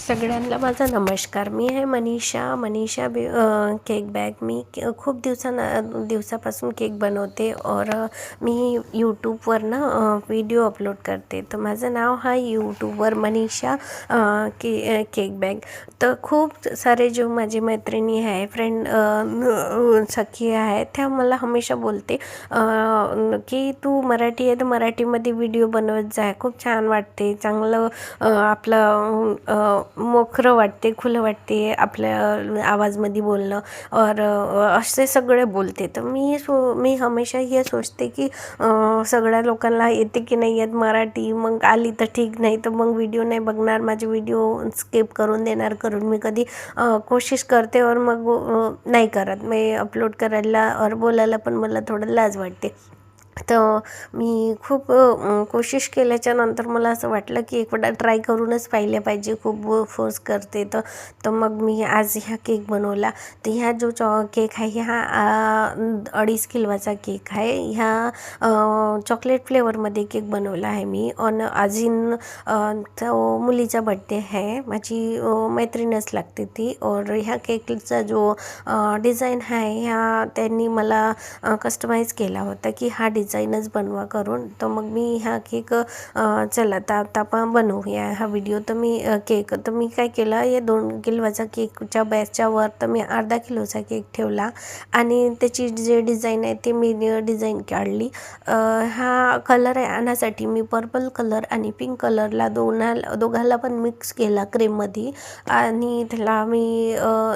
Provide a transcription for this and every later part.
सगळ्यांना माझा नमस्कार. मी आहे मनीषा केक बॅग. मी खूप दिवसापासून केक बनवते और मी यूट्यूबवर ना व्हिडिओ अपलोड करते. तर माझं नाव आहे यूट्यूबवर मनीषा केक बॅग. तर खूप सारे जो माझी मैत्रिणी आहे फ्रेंड सखी आहे त्या मला हमेशा बोलते की तू मराठी आहे तर मराठीमध्ये व्हिडिओ बनवत जा, खूप छान वाटते, चांगलं आपलं मोकळं वाटते, खुलं वाटते आपल्या आवाजमध्ये बोलणं और असे सगळे बोलते. तर मी हमेशा हे सोचते की सगळ्या लोकांना येते की नाही येत मराठी, मग आली तर ठीक, नाही तर मग व्हिडिओ नाही बघणार, माझे व्हिडिओ स्किप करून देणार. करून मी कधी कोशिश करते और मग नाही करत. मी अपलोड करायला और बोलायला पण मला थोडं लाज वाटते. तर मी खूप कोशिश केल्याच्या नंतर मला असं वाटलं की एक वेळा ट्राय करूनच पाहिले पाहिजे. खूप फोर्स करते तर मग मी आज ह्या केक बनवला. तर ह्या जो केक आहे हा 2.5 किलोचा केक आहे. ह्या चॉकलेट फ्लेवरमध्ये केक बनवला आहे मी. आणि अजून तो मुलीचा बड्डे आहे, माझी मैत्रीणच लागते ती. और ह्या केकचा जो डिझाईन आहे ह्या त्यांनी मला कस्टमाइज केला होता की हा डिझाईनच बनवा करून. तर मग मी हा केक चला आता आपण बनवूया हा व्हिडिओ. तर मी काय केलं, या 2 किलोचा केकच्या बॅचच्यावर तर मी अर्धा किलोचा केक ठेवला आणि त्याची जे डिझाईन आहे ते मी डिझाईन काढली. हा कलर आणण्यासाठी मी पर्पल कलर आणि पिंक कलरला दोघाला पण मिक्स केला क्रीममध्ये आणि त्याला मी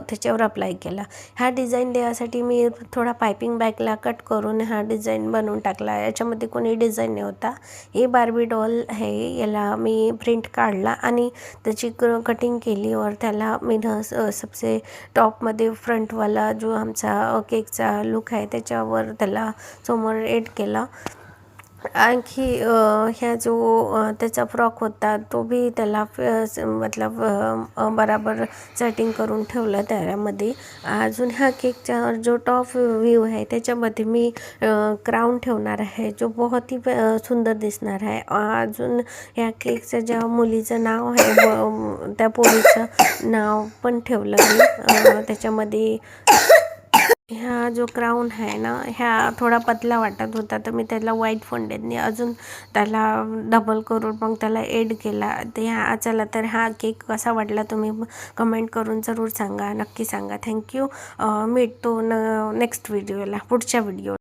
त्याच्यावर अप्लाय केला. हा डिझाईन द्यायसाठी मी थोडा पायपिंग बॅगला कट करून हा डिझाईन बनवून टाकला. याच्यामध्ये कोणी डिझाईन नाही होता. हे बार्बी डॉल आहे, याला मी प्रिंट काढला आणि त्याची कटिंग केली और त्याला मी सबसे टॉपमध्ये फ्रंटवाला जो आमचा केकचा लुक आहे त्याच्यावर त्याला समोर एड केला. आणखी ह्या जो त्याचा फ्रॉक होता तो बी त्याला मतलब बराबर सेटिंग करून ठेवलं त्यामध्ये. अजून ह्या केकचा जो टॉप व्ह्यू आहे त्याच्यामध्ये मी क्राऊन ठेवणार आहे जो बहुत ही सुंदर दिसणार आहे. अजून ह्या केकचं ज्या मुलीचं नाव आहे त्या पोरीचं नाव पण ठेवलं मी त्याच्यामध्ये. ह्या जो क्राऊन आहे ना ह्या थोडा पतला वाटत होता तर मी त्याला व्हाईट फंडेने अजून त्याला डबल करून मग त्याला एड केला. ते चला तर हा केक कसा वाटला तुम्ही कमेंट करून जरूर सांगा, नक्की सांगा. थँक्यू. भेटतो नेक्स्ट व्हिडिओला, पुढच्या व्हिडिओ.